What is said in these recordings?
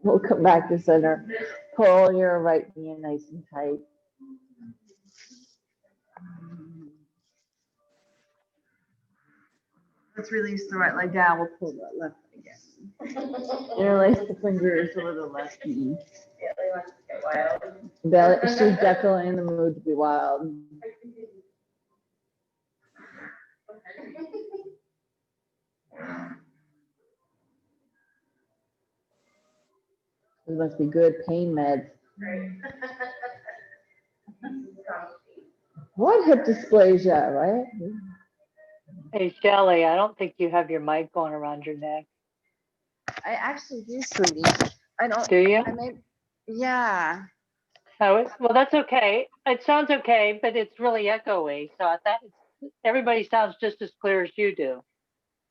We'll come back to center. Pull your right knee in nice and tight. Let's release the right leg down. We'll pull the left leg in. Interlace the fingers over the left knee. She's definitely in the mood to be wild. These must be good pain meds. What hip dysplasia, right? Hey, Shelly, I don't think you have your mic going around your neck. I actually do, sweetie. I don't. Do you? I may, yeah. Oh, well, that's okay. It sounds okay, but it's really echoey. So I thought everybody sounds just as clear as you do.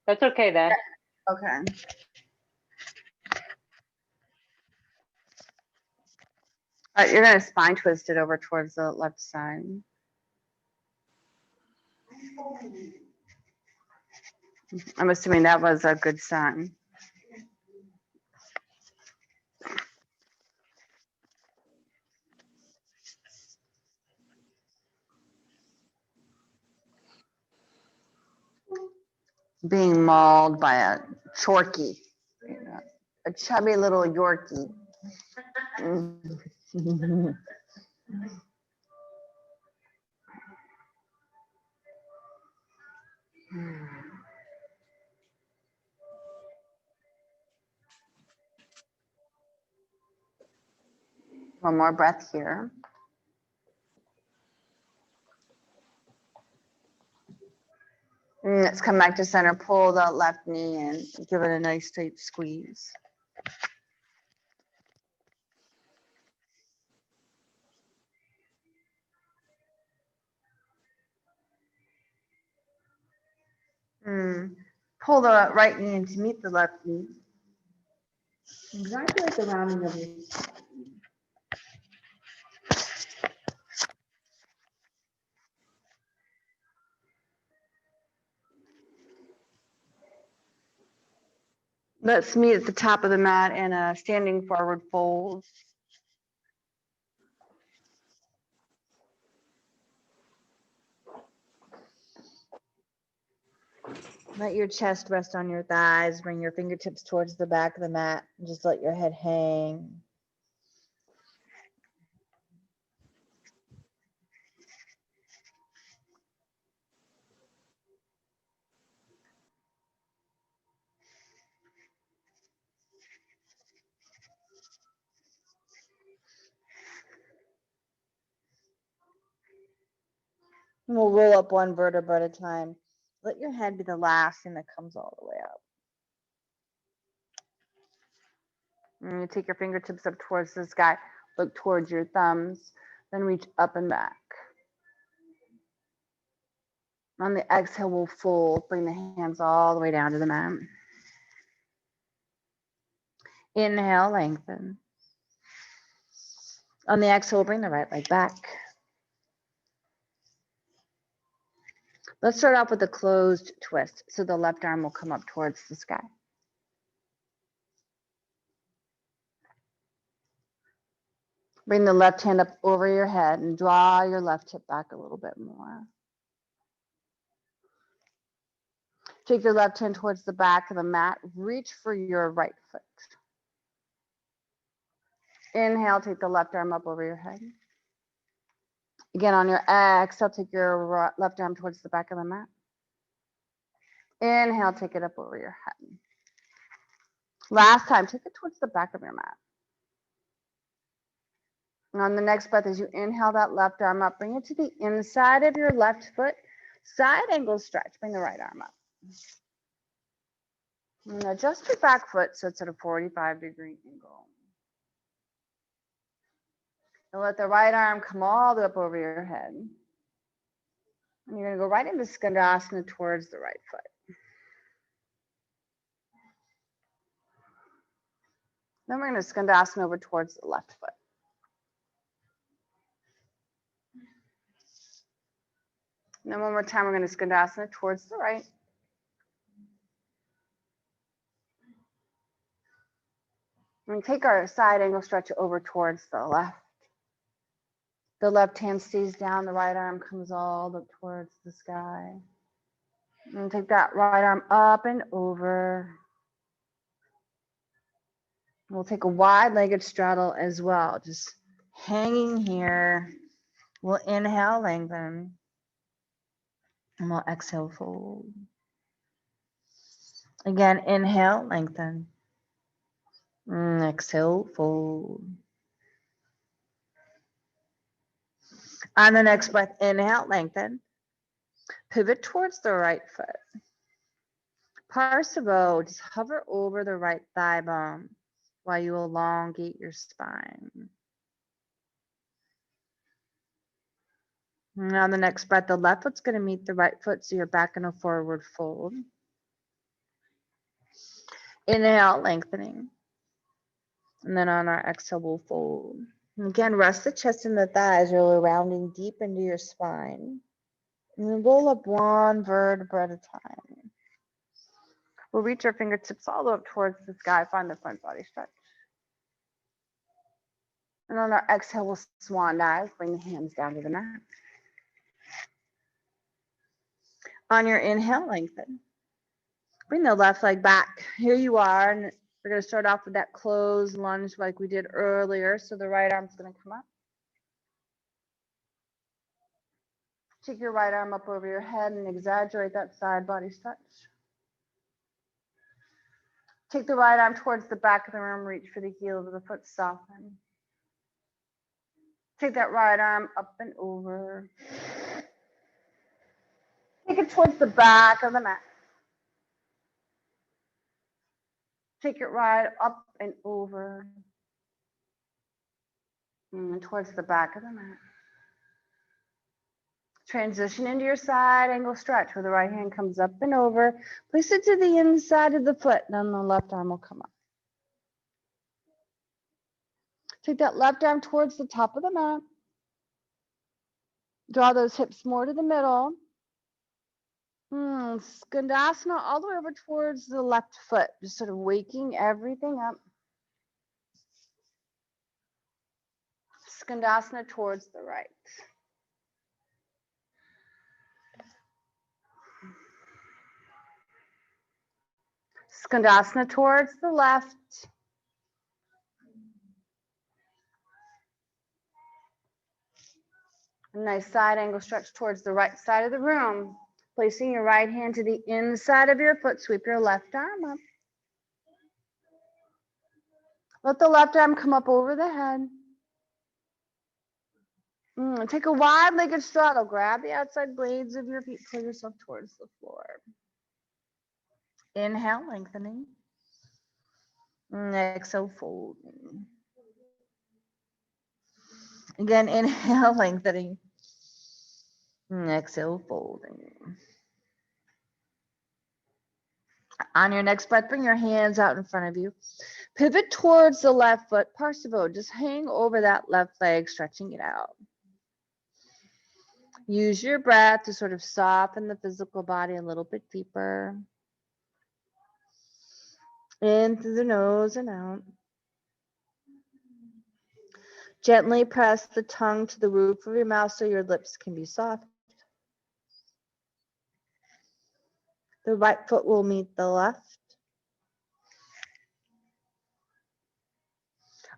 That's okay then. Okay. You're gonna spine twist it over towards the left side. I'm assuming that was a good sign. Being mauled by a chorky, a chubby little Yorkie. One more breath here. Let's come back to center. Pull the left knee in. Give it a nice tight squeeze. Pull the right knee in to meet the left knee. Exactly like the rounding of your Let's meet at the top of the mat in a standing forward fold. Let your chest rest on your thighs. Bring your fingertips towards the back of the mat. And just let your head hang. And we'll roll up one vertebra at a time. Let your head be the last thing that comes all the way up. And you take your fingertips up towards the sky. Look towards your thumbs. Then reach up and back. On the exhale, we'll fold. Bring the hands all the way down to the mat. Inhale, lengthen. On the exhale, bring the right leg back. Let's start off with a closed twist. So the left arm will come up towards the sky. Bring the left hand up over your head and draw your left hip back a little bit more. Take your left hand towards the back of the mat. Reach for your right foot. Inhale, take the left arm up over your head. Again, on your exhale, take your left arm towards the back of the mat. Inhale, take it up over your head. Last time, take it towards the back of your mat. And on the next breath, as you inhale that left arm up, bring it to the inside of your left foot. Side angle stretch. Bring the right arm up. And adjust your back foot so it's at a 45-degree angle. And let the right arm come all the way up over your head. And you're going to go right into Skandasana towards the right foot. Then we're going to Skandasana over towards the left foot. And then one more time, we're going to Skandasana towards the right. And take our side angle stretch over towards the left. The left hand stays down, the right arm comes all up towards the sky. And take that right arm up and over. We'll take a wide-legged straddle as well, just hanging here. We'll inhale, lengthen, and we'll exhale, fold. Again, inhale, lengthen. Exhale, fold. On the next breath, inhale, lengthen. Pivot towards the right foot. Parsevo, just hover over the right thigh bone while you elongate your spine. And on the next breath, the left foot's going to meet the right foot, so you're back in a forward fold. Inhale, lengthening. And then on our exhale, we'll fold. And again, rest the chest and the thighs, really rounding deep into your spine. And then roll up one vertebra at a time. We'll reach our fingertips all the way up towards the sky, find the front body stretch. And on our exhale, we'll swan dive, bring the hands down to the mat. On your inhale, lengthen. Bring the left leg back. Here you are, and we're going to start off with that closed lunge like we did earlier. So the right arm's going to come up. Take your right arm up over your head and exaggerate that side body stretch. Take the right arm towards the back of the room, reach for the heel of the foot, soften. Take that right arm up and over. Take it towards the back of the mat. Take it right up and over. And towards the back of the mat. Transition into your side angle stretch where the right hand comes up and over. Place it to the inside of the foot, then the left arm will come up. Take that left arm towards the top of the mat. Draw those hips more to the middle. Skandasana all the way over towards the left foot, just sort of waking everything up. Skandasana towards the right. Skandasana towards the left. A nice side angle stretch towards the right side of the room. Placing your right hand to the inside of your foot, sweep your left arm up. Let the left arm come up over the head. Take a wide-legged straddle. Grab the outside blades of your feet. Pull yourself towards the floor. Inhale, lengthening. Exhale, folding. Again, inhale, lengthening. Exhale, folding. On your next breath, bring your hands out in front of you. Pivot towards the left foot, Parsevo. Just hang over that left leg, stretching it out. Use your breath to sort of soften the physical body a little bit deeper. In through the nose and out. Gently press the tongue to the roof of your mouth so your lips can be soft. The right foot will meet the left.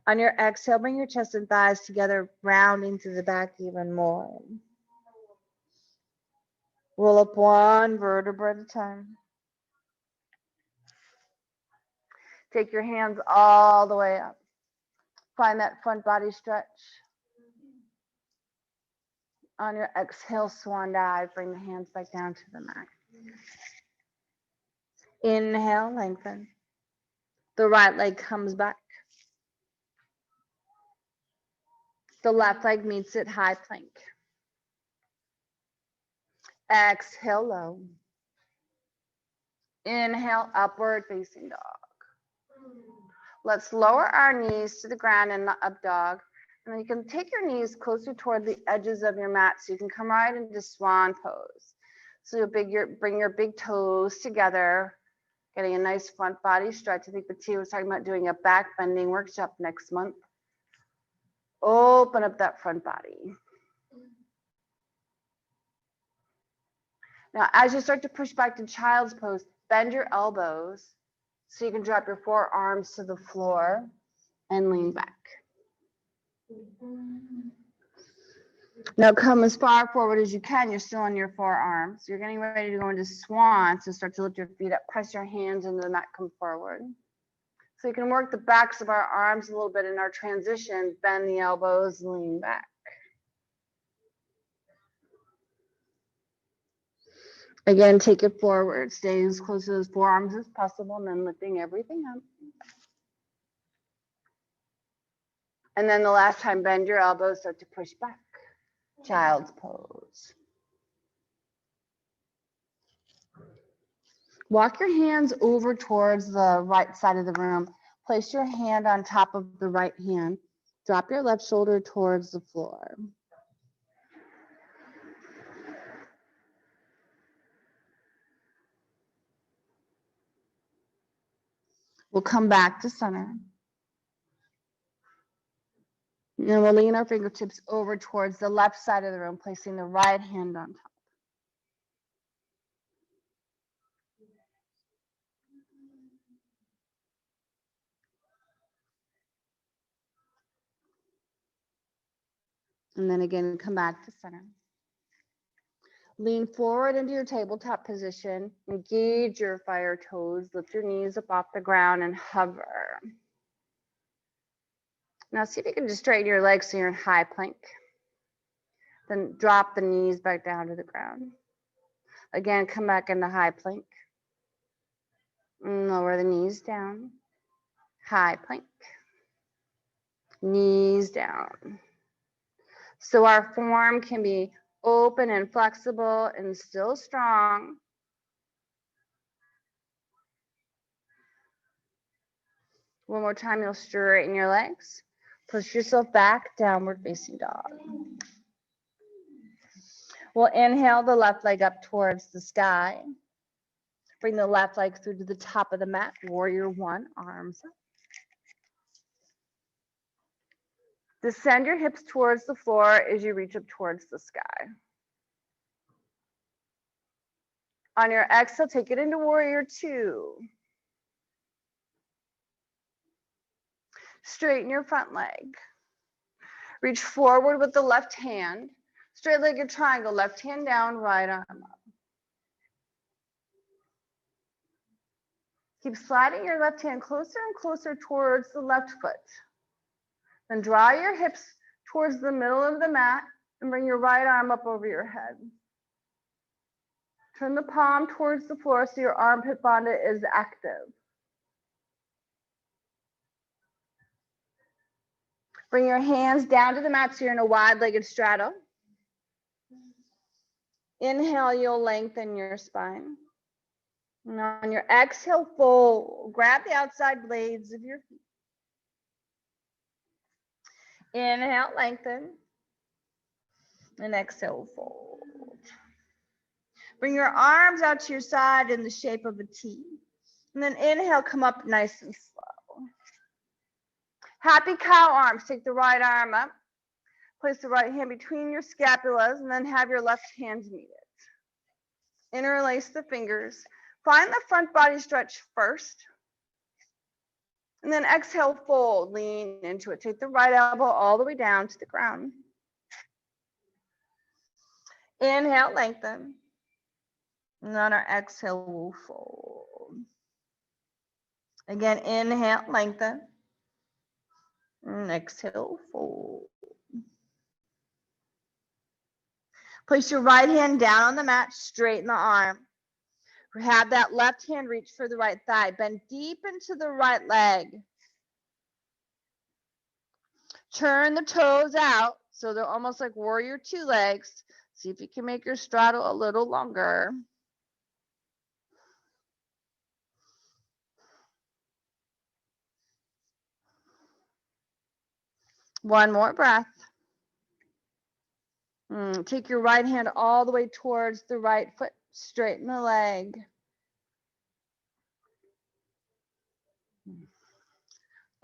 On your exhale, bring your chest and thighs together, rounding to the back even more. Roll up one vertebra at a time. Take your hands all the way up. Find that front body stretch. On your exhale, swan dive, bring the hands back down to the mat. Inhale, lengthen. The right leg comes back. The left leg meets it, high plank. Exhale, low. Inhale, upward facing dog. Let's lower our knees to the ground in the up dog. And then you can take your knees closer toward the edges of your mat so you can come right into swan pose. So you'll bring your big toes together. Getting a nice front body stretch. I think Bettina was talking about doing a back bending workshop next month. Open up that front body. Now, as you start to push back to child's pose, bend your elbows so you can drop your forearms to the floor and lean back. Now come as far forward as you can. You're still on your forearms. You're getting ready to go into swan. So start to lift your feet up, press your hands into the mat, come forward. So you can work the backs of our arms a little bit in our transition, bend the elbows, lean back. Again, take it forward, stay as close to those forearms as possible, and then lifting everything up. And then the last time, bend your elbows, start to push back. Child's pose. Walk your hands over towards the right side of the room. Place your hand on top of the right hand. Drop your left shoulder towards the floor. We'll come back to center. And then we'll lean our fingertips over towards the left side of the room, placing the right hand on top. And then again, come back to center. Lean forward into your tabletop position. Engage your fire toes. Lift your knees up off the ground and hover. Now see if you can just straighten your legs so you're in high plank. Then drop the knees back down to the ground. Again, come back into high plank. Lower the knees down. High plank. Knees down. So our form can be open and flexible and still strong. One more time, you'll straighten your legs. Push yourself back, downward facing dog. We'll inhale the left leg up towards the sky. Bring the left leg through to the top of the mat. Warrior one, arms up. Descend your hips towards the floor as you reach up towards the sky. On your exhale, take it into warrior two. Straighten your front leg. Reach forward with the left hand. Straight-legged triangle, left hand down, right arm up. Keep sliding your left hand closer and closer towards the left foot. Then draw your hips towards the middle of the mat and bring your right arm up over your head. Turn the palm towards the floor so your armpit bandha is active. Bring your hands down to the mat so you're in a wide-legged straddle. Inhale, you'll lengthen your spine. And on your exhale, fold. Grab the outside blades of your feet. Inhale, lengthen. And exhale, fold. Bring your arms out to your side in the shape of a T. And then inhale, come up nice and slow. Happy cow arms. Take the right arm up. Place the right hand between your scapulas and then have your left hand meet it. Interlace the fingers. Find the front body stretch first. And then exhale, fold, lean into it. Take the right elbow all the way down to the ground. Inhale, lengthen. And on our exhale, we'll fold. Again, inhale, lengthen. And exhale, fold. Place your right hand down on the mat, straighten the arm. Have that left hand reach for the right thigh. Bend deep into the right leg. Turn the toes out so they're almost like warrior two legs. See if you can make your straddle a little longer. One more breath. Take your right hand all the way towards the right foot. Straighten the leg.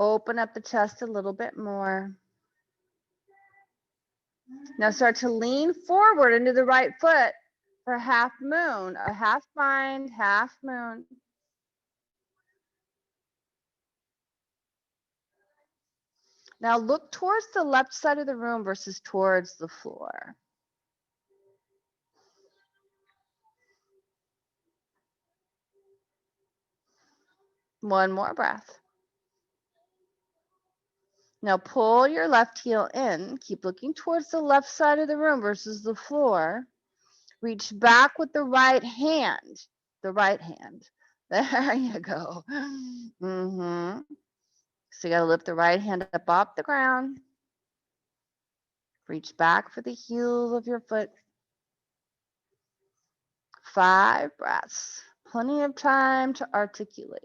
Open up the chest a little bit more. Now start to lean forward into the right foot for half moon, a half bind, half moon. Now look towards the left side of the room versus towards the floor. One more breath. Now pull your left heel in. Keep looking towards the left side of the room versus the floor. Reach back with the right hand. The right hand. There you go. So you got to lift the right hand up off the ground. Reach back for the heel of your foot. 5 breaths. Plenty of time to articulate.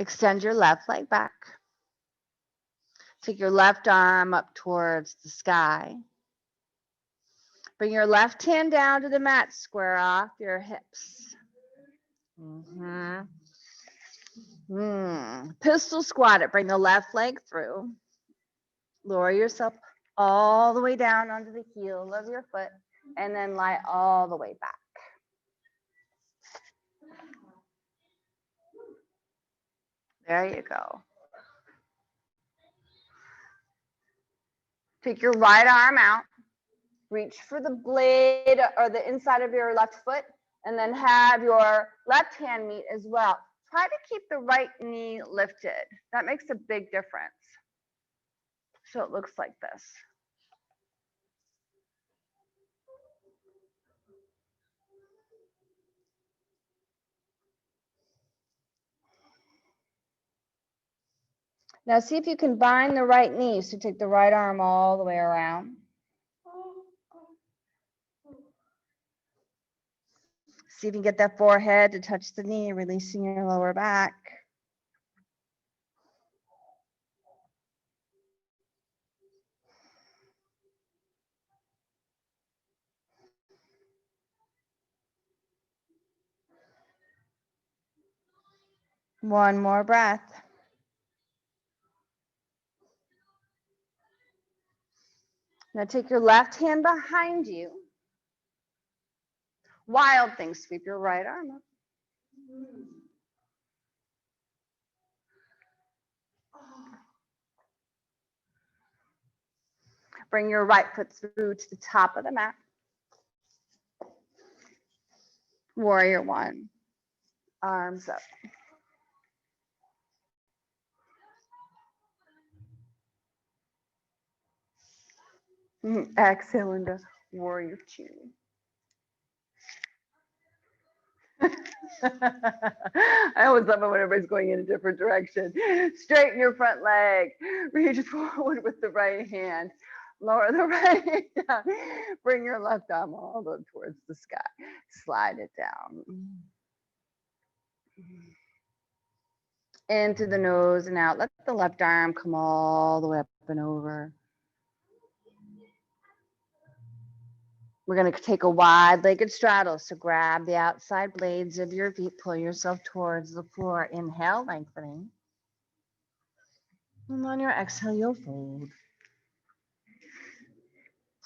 Extend your left leg back. Take your left arm up towards the sky. Bring your left hand down to the mat, square off your hips. Pistol squat it. Bring the left leg through. Lower yourself all the way down onto the heel of your foot and then lie all the way back. There you go. Take your right arm out. Reach for the blade or the inside of your left foot and then have your left hand meet as well. Try to keep the right knee lifted. That makes a big difference. So it looks like this. Now see if you can bind the right knee. So take the right arm all the way around. See if you can get that forehead to touch the knee, releasing your lower back. One more breath. Now take your left hand behind you. Wild thing, sweep your right arm up. Bring your right foot through to the top of the mat. Warrior one. Arms up. Exhale into warrior two. I always love it when everybody's going in a different direction. Straighten your front leg. Reach forward with the right hand. Lower the right hand down. Bring your left arm all the way towards the sky. Slide it down. In through the nose and out. Let the left arm come all the way up and over. We're going to take a wide-legged straddle. So grab the outside blades of your feet. Pull yourself towards the floor. Inhale, lengthening. And on your exhale, you'll fold.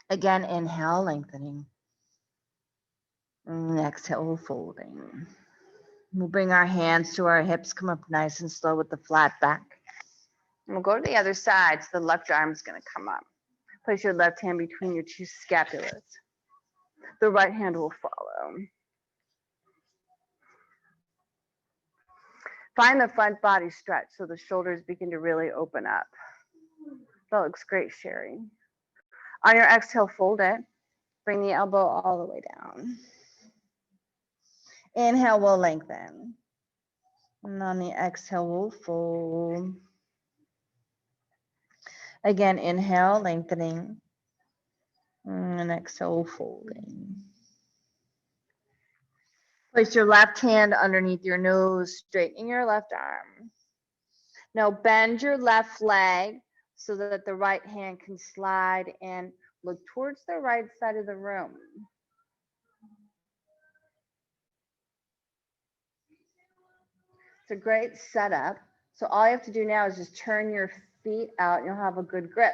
Again, inhale, lengthening. And exhale, folding. We'll bring our hands to our hips. Come up nice and slow with the flat back. And we'll go to the other side. So the left arm is going to come up. Place your left hand between your two scapulas. The right hand will follow. Find the front body stretch so the shoulders begin to really open up. That looks great, Sherry. On your exhale, fold it. Bring the elbow all the way down. Inhale, we'll lengthen. And on the exhale, we'll fold. Again, inhale, lengthening. And exhale, folding. Place your left hand underneath your nose, straightening your left arm. Now bend your left leg so that the right hand can slide and look towards the right side of the room. It's a great setup. So all you have to do now is just turn your feet out and you'll have a good grip.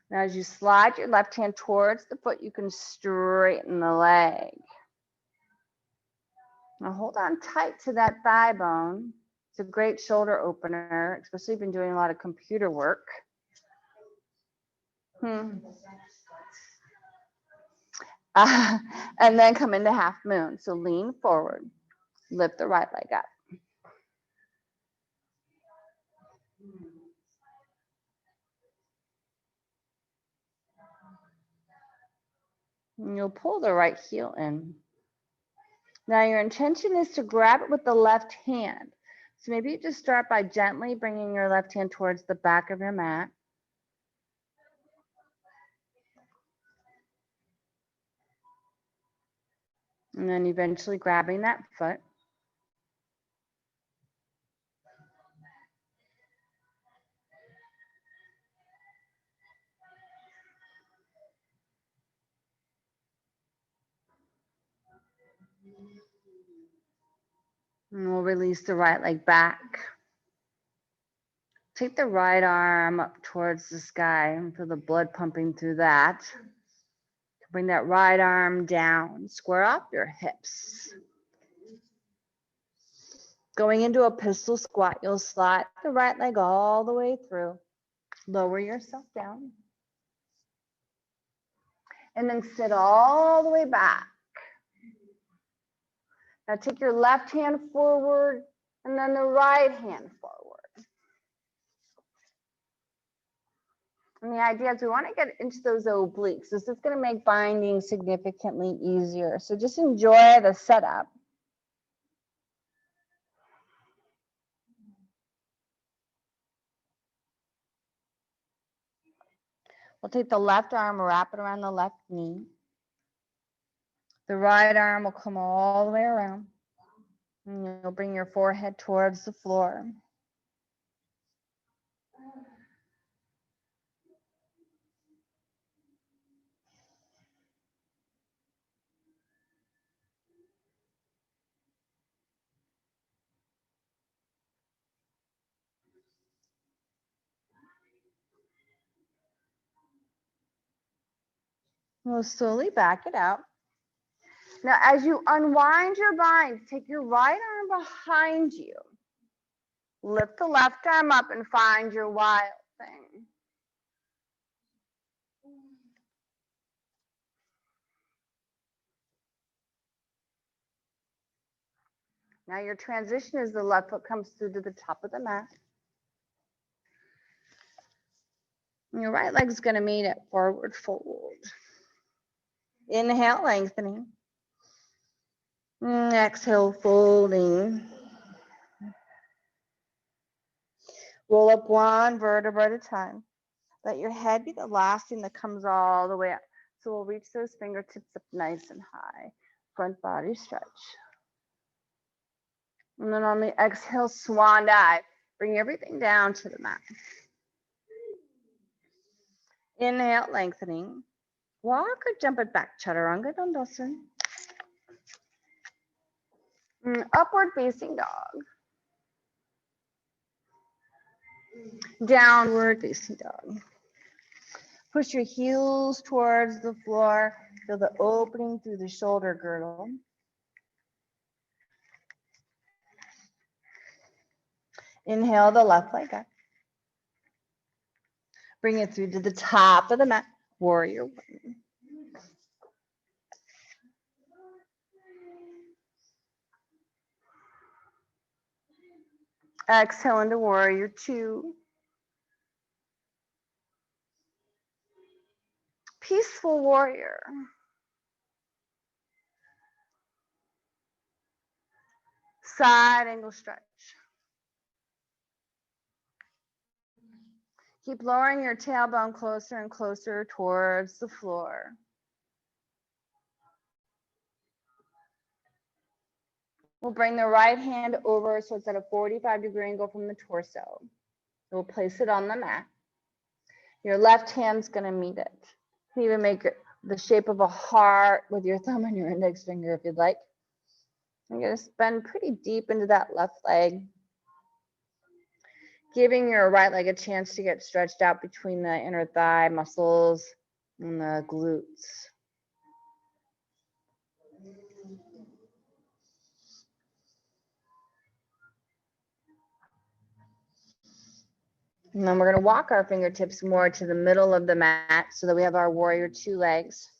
Now as you slide your left hand towards the foot, you can straighten the leg. Now hold on tight to that thigh bone. It's a great shoulder opener, especially if you've been doing a lot of computer work. And then come into half moon. So lean forward, lift the right leg up. And you'll pull the right heel in. Now your intention is to grab it with the left hand. So maybe you just start by gently bringing your left hand towards the back of your mat. And then eventually grabbing that foot. And we'll release the right leg back. Take the right arm up towards the sky and feel the blood pumping through that. Bring that right arm down, square off your hips. Going into a pistol squat, you'll slide the right leg all the way through. Lower yourself down. And then sit all the way back. Now take your left hand forward and then the right hand forward. And the idea is we want to get into those obliques. This is going to make binding significantly easier. So just enjoy the setup. We'll take the left arm, wrap it around the left knee. The right arm will come all the way around. And you'll bring your forehead towards the floor. We'll slowly back it out. Now, as you unwind your bind, take your right arm behind you. Lift the left arm up and find your wild thing. Now your transition is the left foot comes through to the top of the mat. And your right leg's going to meet it, forward fold. Inhale, lengthening. Exhale, folding. Roll up one vertebra at a time. Let your head be the last thing that comes all the way up. So we'll reach those fingertips up nice and high. Front body stretch. And then on the exhale, swan dive. Bring everything down to the mat. Inhale, lengthening. Walk or jump it back. Chaturanga Dandasana. Upward facing dog. Downward facing dog. Push your heels towards the floor. Feel the opening through the shoulder girdle. Inhale the left leg up. Bring it through to the top of the mat. Warrior one. Exhale into warrior two. Peaceful warrior. Side angle stretch. Keep lowering your tailbone closer and closer towards the floor. We'll bring the right hand over so it's at a 45-degree angle from the torso. We'll place it on the mat. Your left hand's going to meet it. You can even make it the shape of a heart with your thumb and your index finger if you'd like. You're going to bend pretty deep into that left leg, giving your right leg a chance to get stretched out between the inner thigh muscles and the glutes. And then we're going to walk our fingertips more to the middle of the mat so that we have our warrior two legs.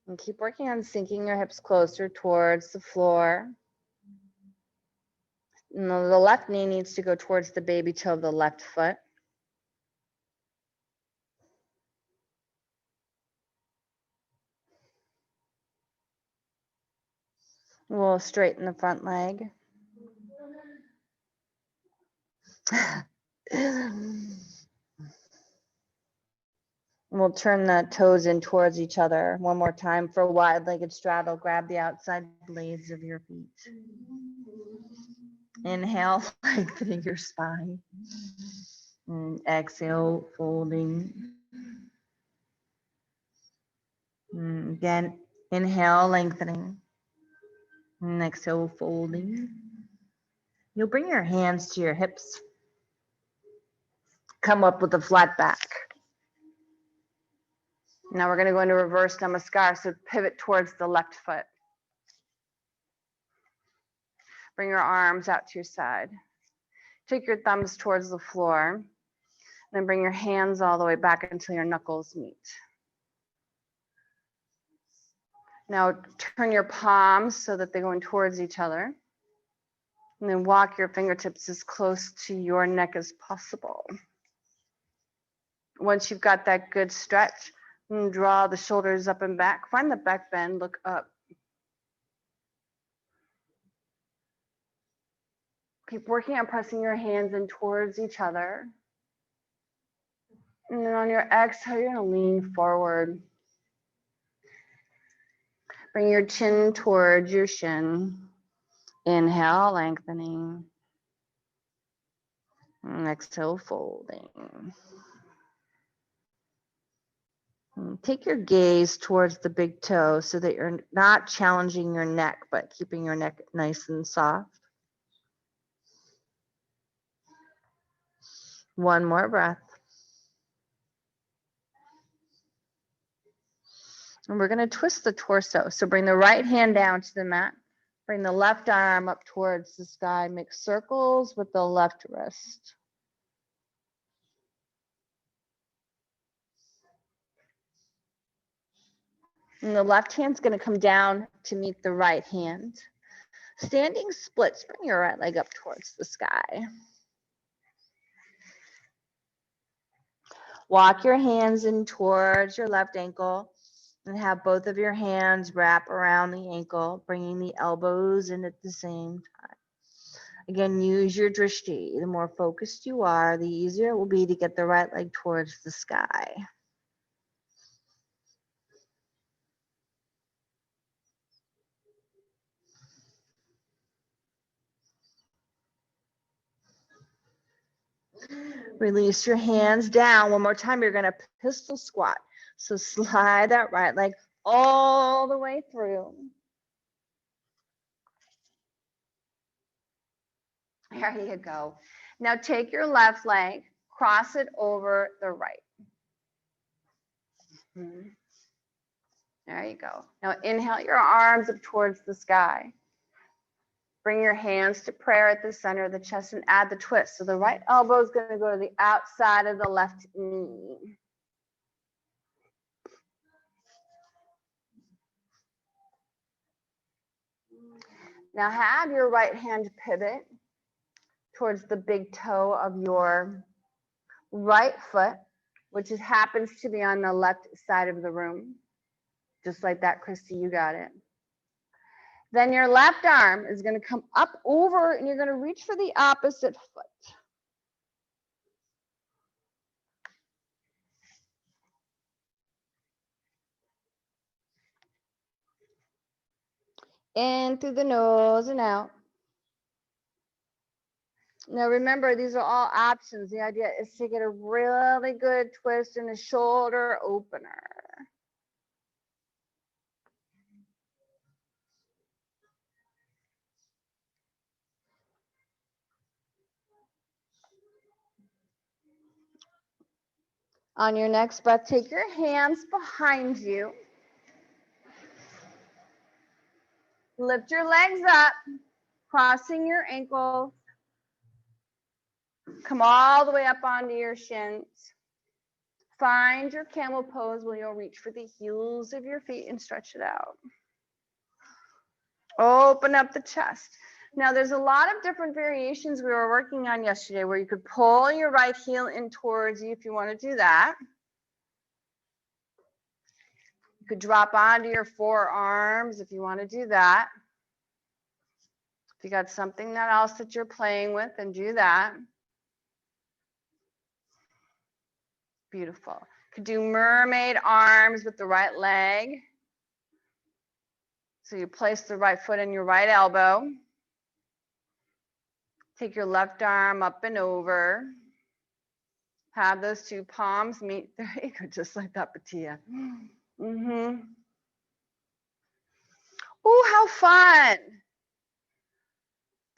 And keep working on sinking your hips closer towards the floor. And the left knee needs to go towards the baby toe of the left foot. We'll straighten the front leg. We'll turn the toes in towards each other one more time for a wide-legged straddle. Grab the outside blades of your feet. Inhale, lengthening your spine. And exhale, folding. And again, inhale, lengthening. And exhale, folding. You'll bring your hands to your hips. Come up with a flat back. Now we're going to go into reverse namaskar, so pivot towards the left foot. Bring your arms out to your side. Take your thumbs towards the floor. Then bring your hands all the way back until your knuckles meet. Now turn your palms so that they go in towards each other. And then walk your fingertips as close to your neck as possible. Once you've got that good stretch, draw the shoulders up and back. Find the back bend, look up. Keep working on pressing your hands in towards each other. And then on your exhale, you're going to lean forward. Bring your chin towards your shin. Inhale, lengthening. And exhale, folding. And take your gaze towards the big toe so that you're not challenging your neck, but keeping your neck nice and soft. One more breath. And we're going to twist the torso. So bring the right hand down to the mat. Bring the left arm up towards the sky. Make circles with the left wrist. And the left hand's going to come down to meet the right hand. Standing splits. Bring your right leg up towards the sky. Walk your hands in towards your left ankle and have both of your hands wrap around the ankle, bringing the elbows in at the same time. Again, use your drishti. The more focused you are, the easier it will be to get the right leg towards the sky. Release your hands down. One more time, you're going to pistol squat. So slide that right leg all the way through. There you go. Now take your left leg, cross it over the right. There you go. Now inhale your arms up towards the sky. Bring your hands to prayer at the center of the chest and add the twist. So the right elbow is going to go to the outside of the left knee. Now have your right hand pivot towards the big toe of your right foot, which happens to be on the left side of the room. Just like that, Christy, you got it. Then your left arm is going to come up over and you're going to reach for the opposite foot. In through the nose and out. Now remember, these are all options. The idea is to get a really good twist in the shoulder opener. On your next breath, take your hands behind you. Lift your legs up, crossing your ankles. Come all the way up onto your shins. Find your camel pose where you'll reach for the heels of your feet and stretch it out. Open up the chest. Now there's a lot of different variations we were working on yesterday where you could pull your right heel in towards you if you want to do that. You could drop onto your forearms if you want to do that. If you got something else that you're playing with, then do that. Beautiful. Could do mermaid arms with the right leg. So you place the right foot in your right elbow. Take your left arm up and over. Have those two palms meet. There you go, just like that, Patia. Oh, how fun.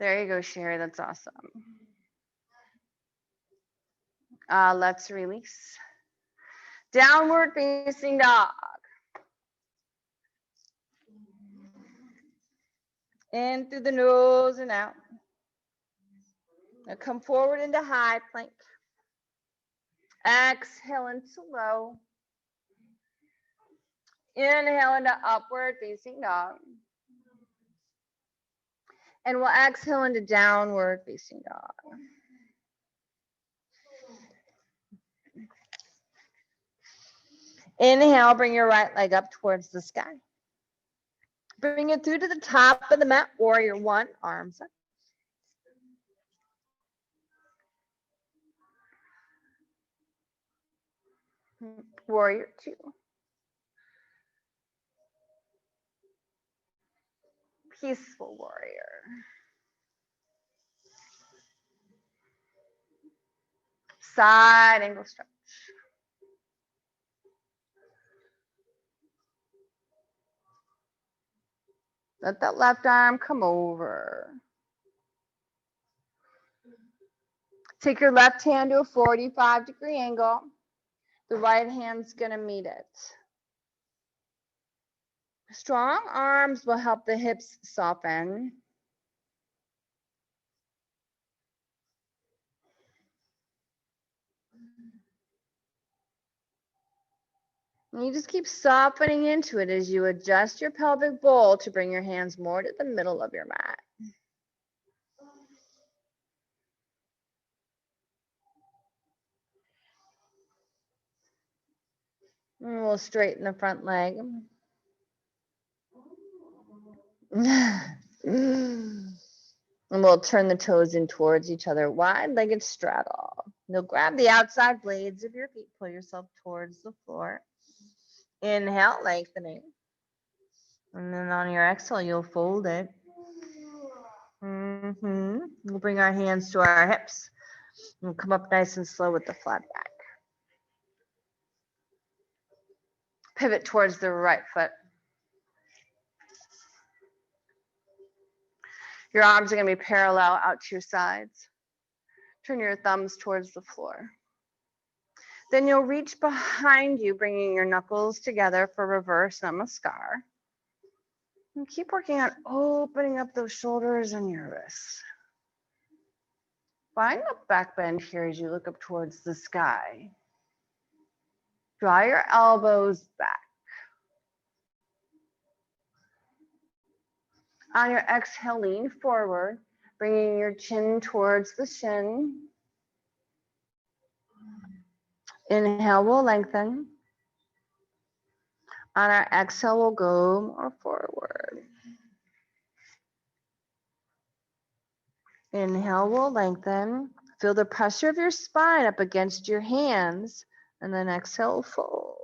There you go, Sherry. That's awesome. Let's release. Downward facing dog. In through the nose and out. Now come forward into high plank. Exhale into low. Inhale into upward facing dog. And we'll exhale into downward facing dog. Inhale, bring your right leg up towards the sky. Bring it through to the top of the mat, warrior one, arms up. Warrior two. Peaceful warrior. Side angle stretch. Let that left arm come over. Take your left hand to a 45-degree angle. The right hand's going to meet it. Strong arms will help the hips soften. And you just keep softening into it as you adjust your pelvic bowl to bring your hands more to the middle of your mat. And we'll straighten the front leg. And we'll turn the toes in towards each other, wide-legged straddle. Now grab the outside blades of your feet, pull yourself towards the floor. Inhale, lengthening. And then on your exhale, you'll fold it. We'll bring our hands to our hips. We'll come up nice and slow with the flat back. Pivot towards the right foot. Your arms are going to be parallel out to your sides. Turn your thumbs towards the floor. Then you'll reach behind you, bringing your knuckles together for reverse namaskar. And keep working on opening up those shoulders and your wrists. Find a back bend here as you look up towards the sky. Draw your elbows back. On your exhale, lean forward, bringing your chin towards the shin. Inhale, we'll lengthen. On our exhale, we'll go more forward. Inhale, we'll lengthen. Feel the pressure of your spine up against your hands, and then exhale, fold.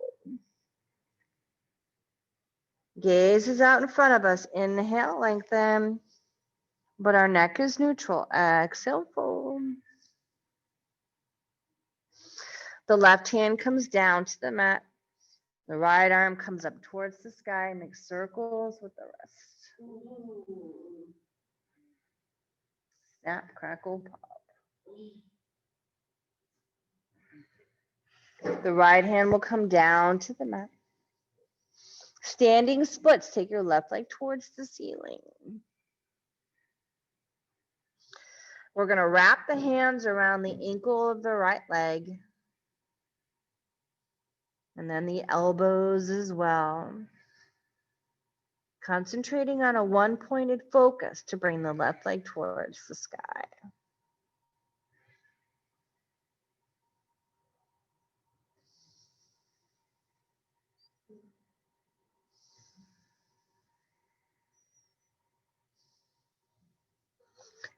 Gaze is out in front of us. Inhale, lengthen. But our neck is neutral. Exhale, fold. The left hand comes down to the mat. The right arm comes up towards the sky. Make circles with the wrist. Snap, crackle, pop. The right hand will come down to the mat. Standing splits. Take your left leg towards the ceiling. We're going to wrap the hands around the ankle of the right leg. And then the elbows as well. Concentrating on a one-pointed focus to bring the left leg towards the sky.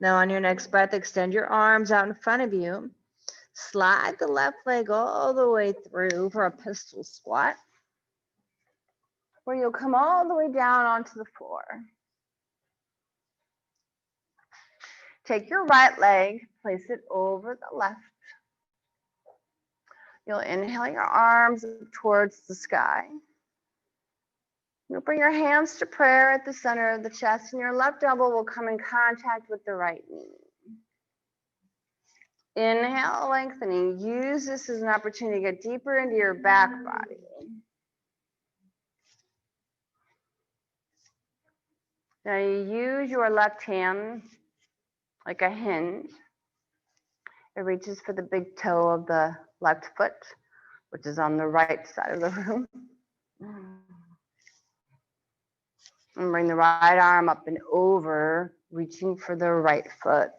Now on your next breath, extend your arms out in front of you. Slide the left leg all the way through for a pistol squat, where you'll come all the way down onto the floor. Take your right leg, place it over the left. You'll inhale your arms towards the sky. You'll bring your hands to prayer at the center of the chest, and your left elbow will come in contact with the right knee. Inhale, lengthening. Use this as an opportunity to get deeper into your back body. Now you use your left hand like a hinge. It reaches for the big toe of the left foot, which is on the right side of the room. And bring the right arm up and over, reaching for the right foot.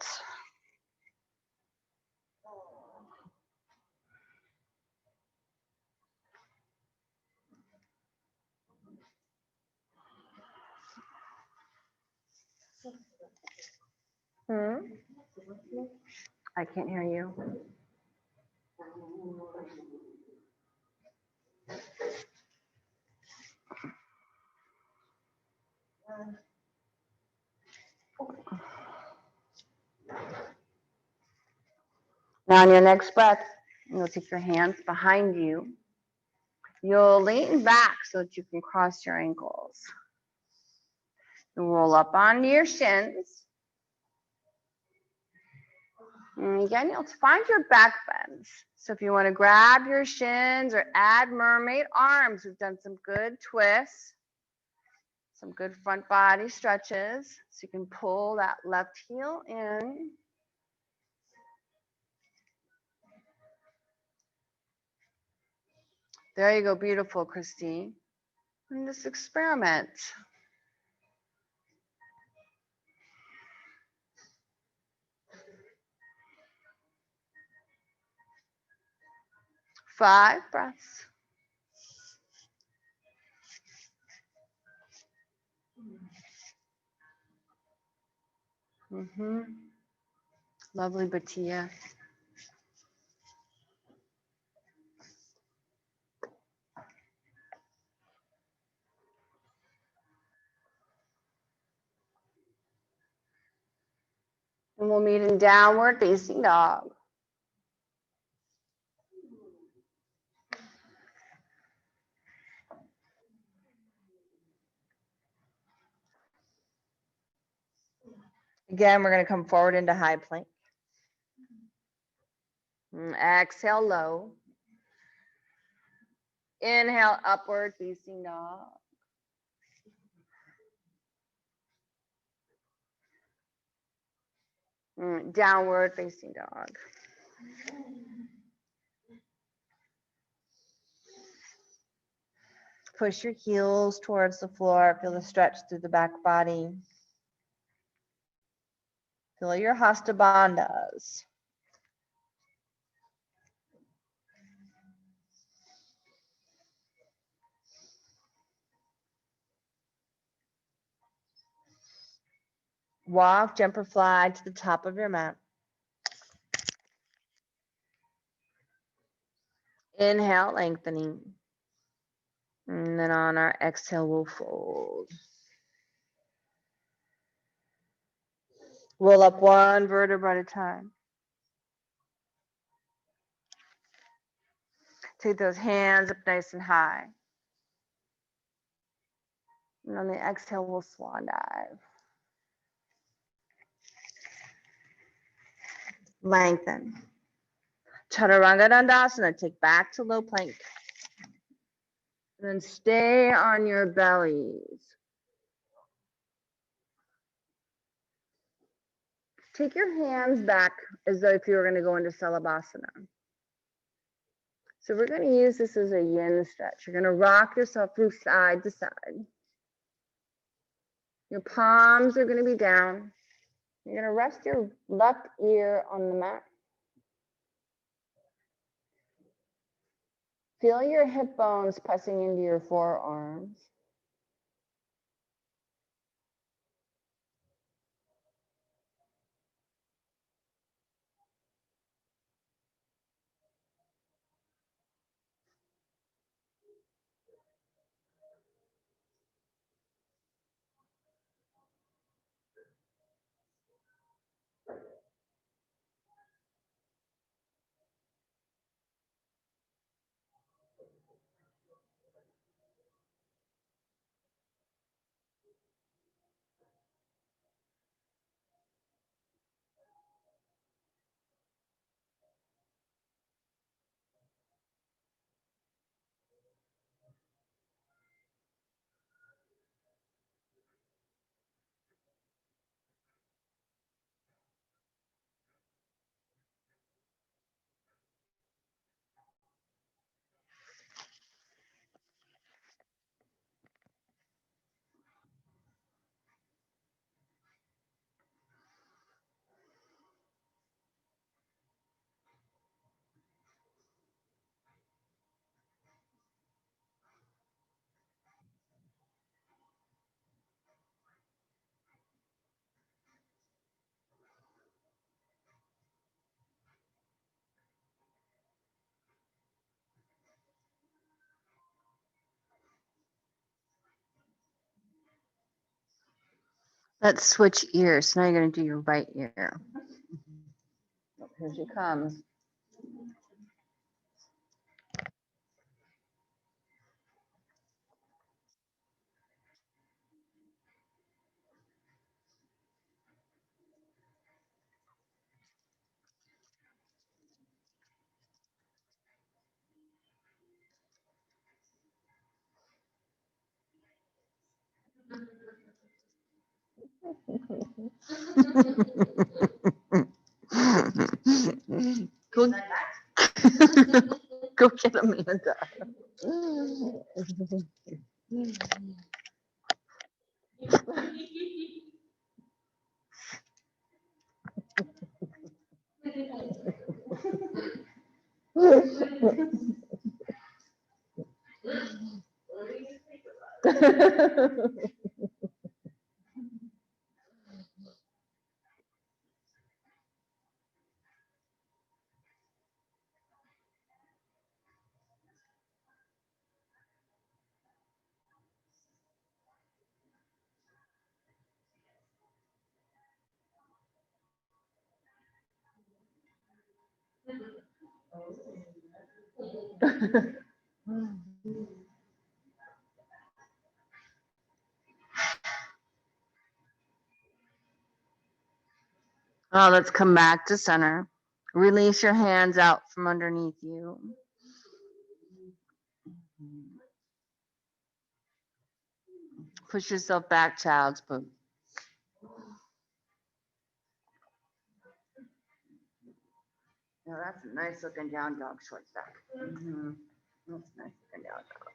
I can't hear you. Now on your next breath, you'll take your hands behind you. You'll lean back so that you can cross your ankles. You'll roll up onto your shins. And again, you'll find your back bends. So if you want to grab your shins or add mermaid arms, we've done some good twists, some good front body stretches. So you can pull that left heel in. There you go, beautiful, Christine. And just experiment. Five breaths. Lovely, Batia. And we'll meet in downward facing dog. Again, we're going to come forward into high plank. Exhale, low. Inhale, upward facing dog. Downward facing dog. Push your heels towards the floor. Feel the stretch through the back body. Feel your hasta bandhas. Walk, jump or fly to the top of your mat. Inhale, lengthening. And then on our exhale, we'll fold. Roll up one vertebra at a time. Take those hands up nice and high. And on the exhale, we'll swan dive. Lengthen. Chaturanga Dandasana, take back to low plank. And then stay on your bellies. Take your hands back as though if you were going to go into Salabhasana. So we're going to use this as a yin stretch. You're going to rock yourself from side to side. Your palms are going to be down. You're going to rest your left ear on the mat. Feel your hip bones pressing into your forearms. Let's switch ears. So now you're going to do your right ear. Here she comes. Go, go get Amanda. Let's come back to center. Release your hands out from underneath you. Push yourself back, child's pose. Yeah, that's a nice looking down dog, short stack. That's a nice looking down dog.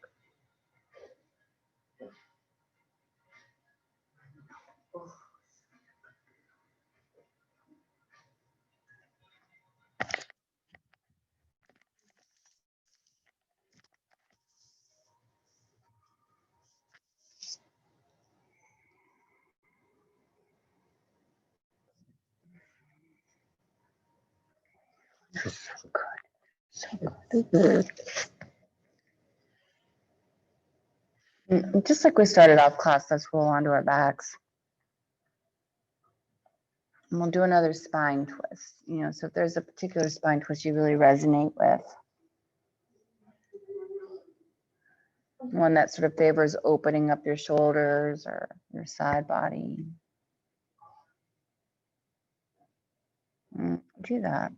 So good. Just like we started off class, let's roll onto our backs. And we'll do another spine twist. So if there's a particular spine twist you really resonate with, one that sort of favors opening up your shoulders or your side body, do that.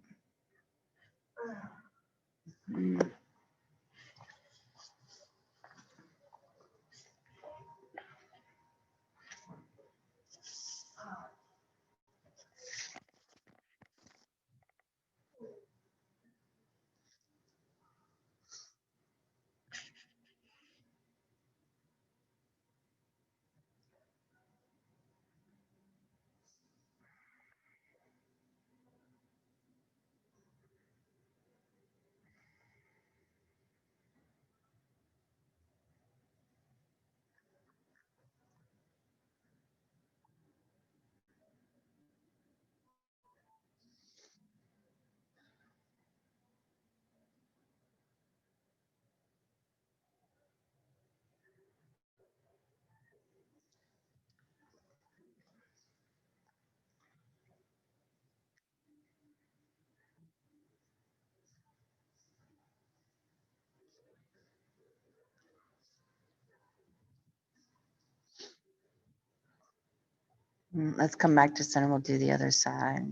Let's come back to center. We'll do the other side.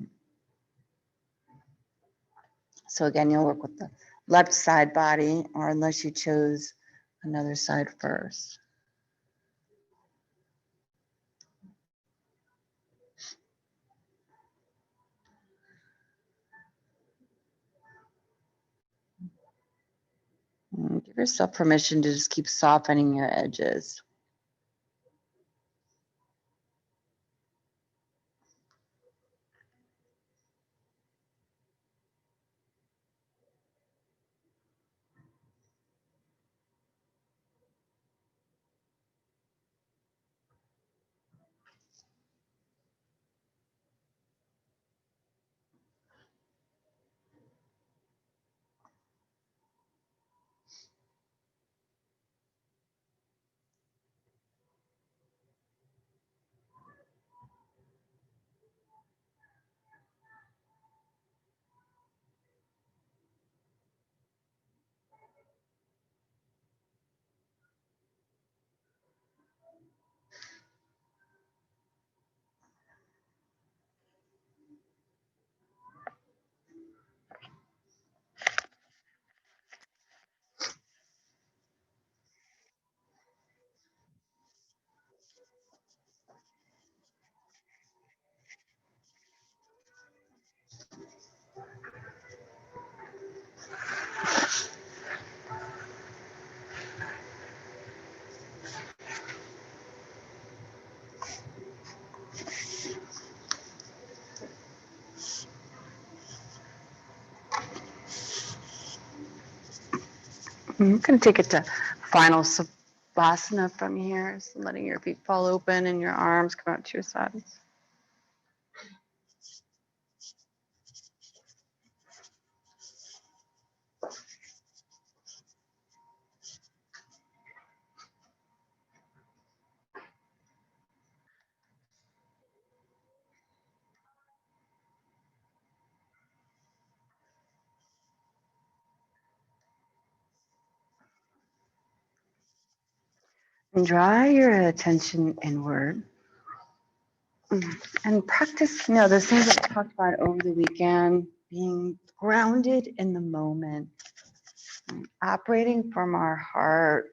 So again, you'll work with the left side body, or unless you chose another side first. Give yourself permission to just keep softening your edges. You can take it to final savasana from here, so letting your feet fall open and your arms come out to your sides. And draw your attention inward. And practice, those things that I talked about over the weekend, being grounded in the moment, operating from our heart.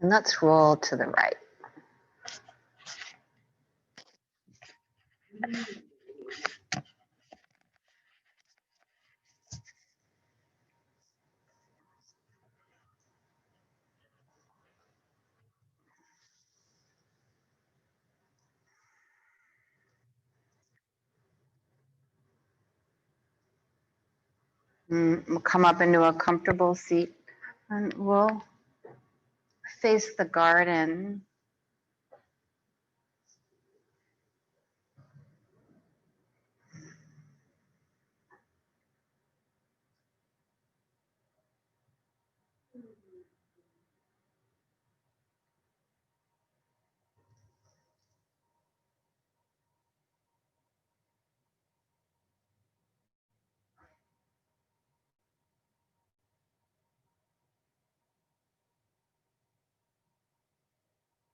And let's roll to the right. We'll come up into a comfortable seat and we'll face the garden.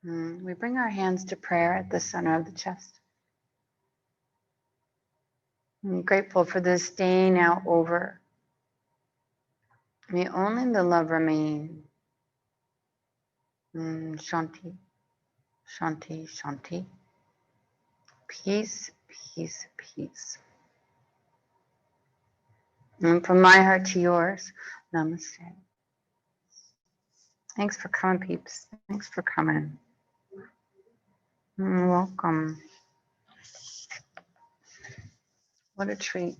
We bring our hands to prayer at the center of the chest. I'm grateful for this day now over. May only the love remain. Shanti, Shanti, Shanti. Peace, peace, peace. And from my heart to yours, namaste. Thanks for coming, peeps. Thanks for coming. Welcome. What a treat.